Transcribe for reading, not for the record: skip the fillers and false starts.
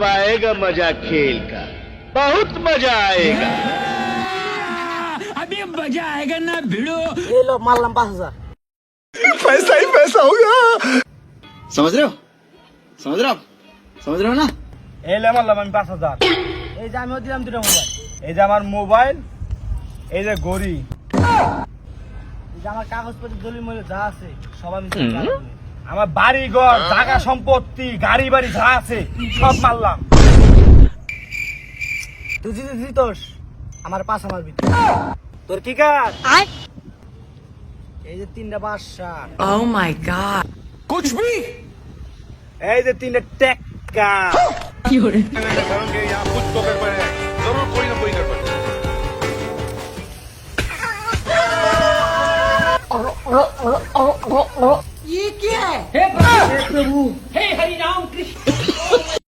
आएगा मजा खेल का, बहुत मजा आएगा। अभी मजा आएगा ना भिड़ो। ये लो मारलाम 5000। पैसा ही पैसा होगा। समझ रहे हो, समझ रहे हो, समझ रहे हो ना? এই লে মারলাম আমি 5000। এই যে আমিও দিলাম দুটো মোবাইল। এই যে আমার মোবাইল, এই যে ঘড়ি, এই যে আমার কাগজপত্র দলিল যা আছে সব আমি আমার বাড়ি ঘর জায়গা সম্পত্তি গাড়ি বাড়ি যা আছে সব মারলাম। তুই যদি দিতস আমার পাঁচ আমার ভিতরে তোর কি কাজ? এই যে 3টা বাদশা। Oh my god. कुछ भी এই যে 3টা টেক্কা। কি হরে? ये क्या है? हे प्रभु, हे हरि राम कृष्ण।